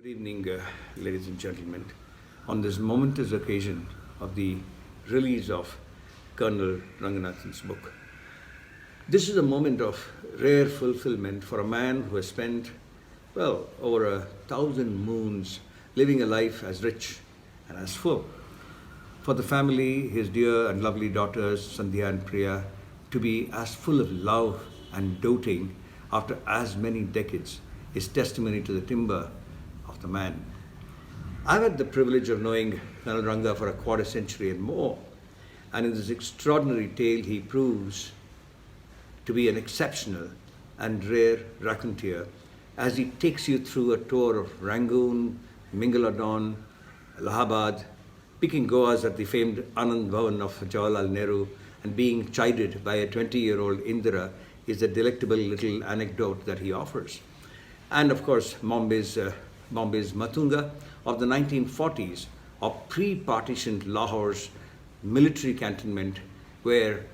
Good evening, ladies and gentlemen. On this momentous occasion of the release of Colonel Ranganathan's book, this is a moment of rare fulfillment for a man who has spent, well, over 1,000 moons living a life as rich and as full. For the family, his dear and lovely daughters, Sandhya and Priya, to be as full of love and doting after as many decades is testimony to the timber of the man. I've had the privilege of knowing Colonel Ranga for a quarter century and more, and in this extraordinary tale he proves to be an exceptional and rare raconteur as he takes you through a tour of Rangoon, Mingaladon, Allahabad, picking Goas at the famed Anand Bhavan of Jawaharlal Nehru and being chided by a 20-year-old Indira is a delectable little anecdote that he offers. And of course, Bombay's Matunga of the 1940s, of pre-partitioned Lahore's military cantonment, where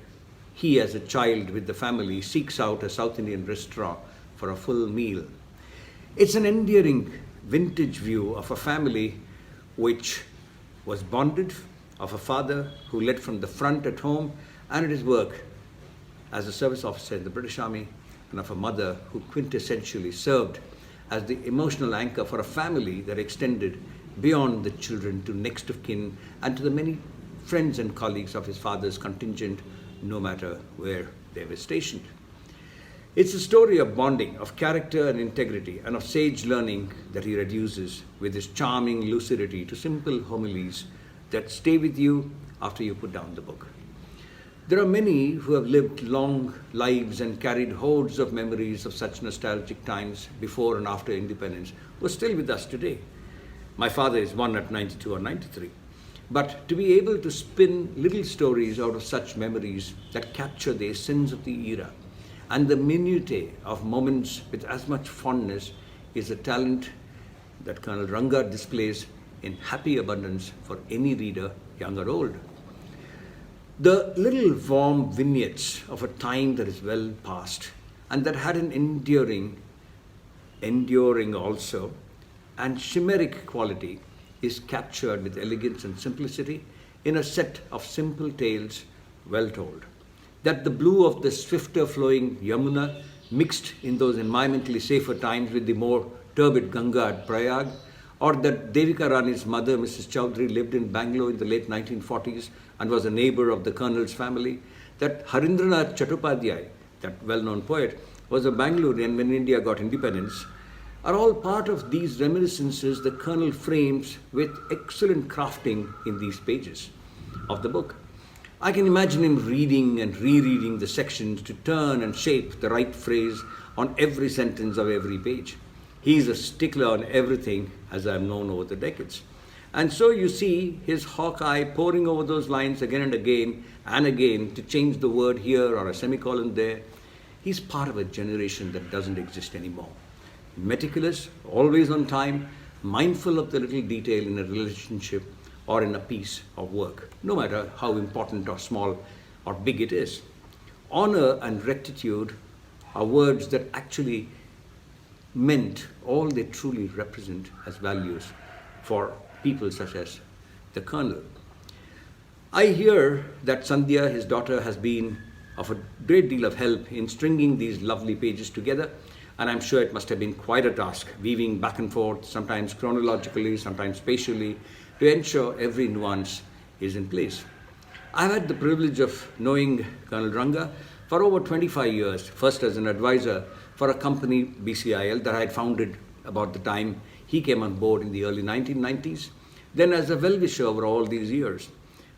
he as a child with the family seeks out a South Indian restaurant for a full meal. It's an endearing vintage view of a family which was bonded, of a father who led from the front at home and at his work as a service officer in the British Army, and of a mother who quintessentially served as the emotional anchor for a family that extended beyond the children to next of kin and to the many friends and colleagues of his father's contingent, no matter where they were stationed. It's a story of bonding, of character and integrity, and of sage learning that he reduces with his charming lucidity to simple homilies that stay with you after you put down the book. There are many who have lived long lives and carried hordes of memories of such nostalgic times before and after independence who are still with us today. My father is one at 92 or 93. But to be able to spin little stories out of such memories that capture the essence of the era and the minutiae of moments with as much fondness is a talent that Colonel Ranga displays in happy abundance for any reader, young or old. The little warm vignettes of a time that is well past and that had an enduring also, and chimeric quality is captured with elegance and simplicity in a set of simple tales well told. That the blue of the swifter flowing Yamuna mixed in those environmentally safer times with the more turbid Ganga at Prayag, or that Devika Rani's mother, Mrs. Chowdhury, lived in Bangalore in the late 1940s and was a neighbor of the Colonel's family, that Harindranath Chattopadhyay, that well-known poet, was a Bangalorean when India got independence, are all part of these reminiscences the Colonel frames with excellent crafting in these pages of the book. I can imagine him reading and rereading the sections to turn and shape the right phrase on every sentence of every page. He is a stickler on everything, as I have known over the decades. And so you see his hawk eye poring over those lines again and again to change the word here or a semicolon there. He's part of a generation that doesn't exist anymore. Meticulous, always on time, mindful of the little detail in a relationship or in a piece of work, no matter how important or small or big it is. Honor and rectitude are words that actually meant all they truly represent as values for people such as the Colonel. I hear that Sandhya, his daughter, has been of a great deal of help in stringing these lovely pages together, and I'm sure it must have been quite a task, weaving back and forth, sometimes chronologically, sometimes spatially, to ensure every nuance is in place. I've had the privilege of knowing Colonel Ranga for over 25 years, first as an advisor for a company, BCIL, that I had founded about the time he came on board in the early 1990s, then as a well-wisher over all these years.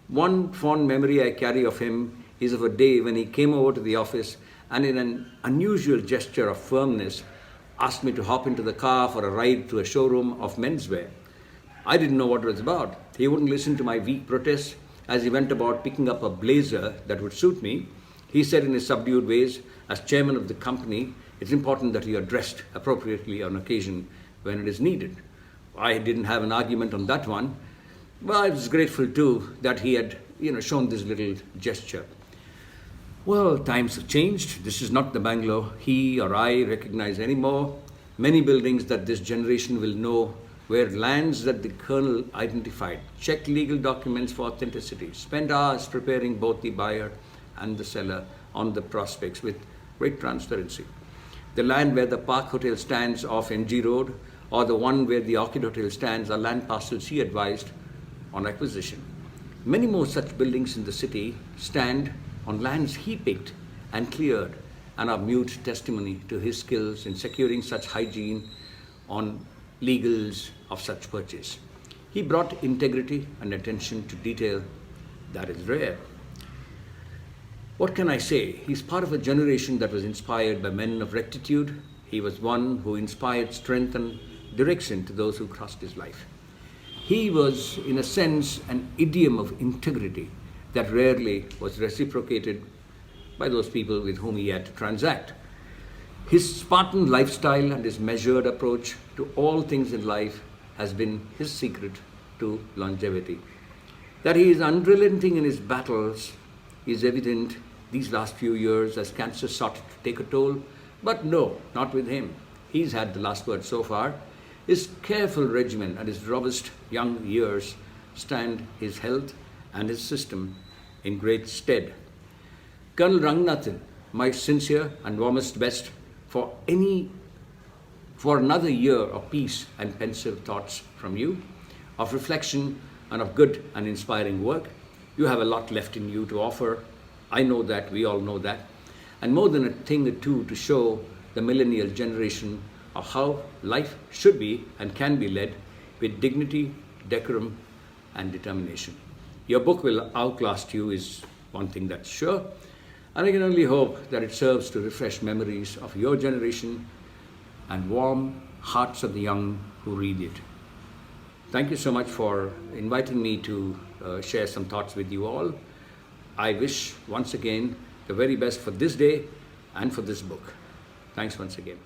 One fond memory I carry of him is of a day when he came over to the office and in an unusual gesture of firmness asked me to hop into the car for a ride to a showroom of menswear. I didn't know what it was about. He wouldn't listen to my weak protests as he went about picking up a blazer that would suit me. He said in his subdued ways, as chairman of the company, it's important that you are dressed appropriately on occasion when it is needed. I didn't have an argument on that one, but I was grateful too that he had shown this little gesture. Well, times have changed. This is not the Bangalore he or I recognize anymore. Many buildings that this generation will know where lands that the colonel identified, checked legal documents for authenticity, spent hours preparing both the buyer and the seller on the prospects with great transparency. The land where the Park Hotel stands off MG Road, or the one where the Orchid Hotel stands, are land parcels he advised on acquisition. Many more such buildings in the city stand on lands he picked and cleared, and are mute testimony to his skills in securing such hygiene on legals of such purchase. He brought integrity and attention to detail that is rare. What can I say? He's part of a generation that was inspired by men of rectitude. He was one who inspired strength and direction to those who crossed his life. He was, in a sense, an idiom of integrity that rarely was reciprocated by those people with whom he had to transact. His Spartan lifestyle and his measured approach to all things in life has been his secret to longevity. That he is unrelenting in his battles is evident these last few years as cancer sought to take a toll, but no, not with him. He's had the last word so far. His careful regimen and his robust young years stand his health and his system in great stead. Colonel Ranganathan, my sincere and warmest best for another year of peace and pensive thoughts from you, of reflection and of good and inspiring work. You have a lot left in you to offer. I know that, we all know that. And more than a thing or two to show the millennial generation of how life should be and can be led with dignity, decorum, and determination. Your book will outlast you is one thing that's sure. And I can only hope that it serves to refresh memories of your generation and warm hearts of the young who read it. Thank you so much for inviting me to share some thoughts with you all. I wish once again the very best for this day and for this book. Thanks once again.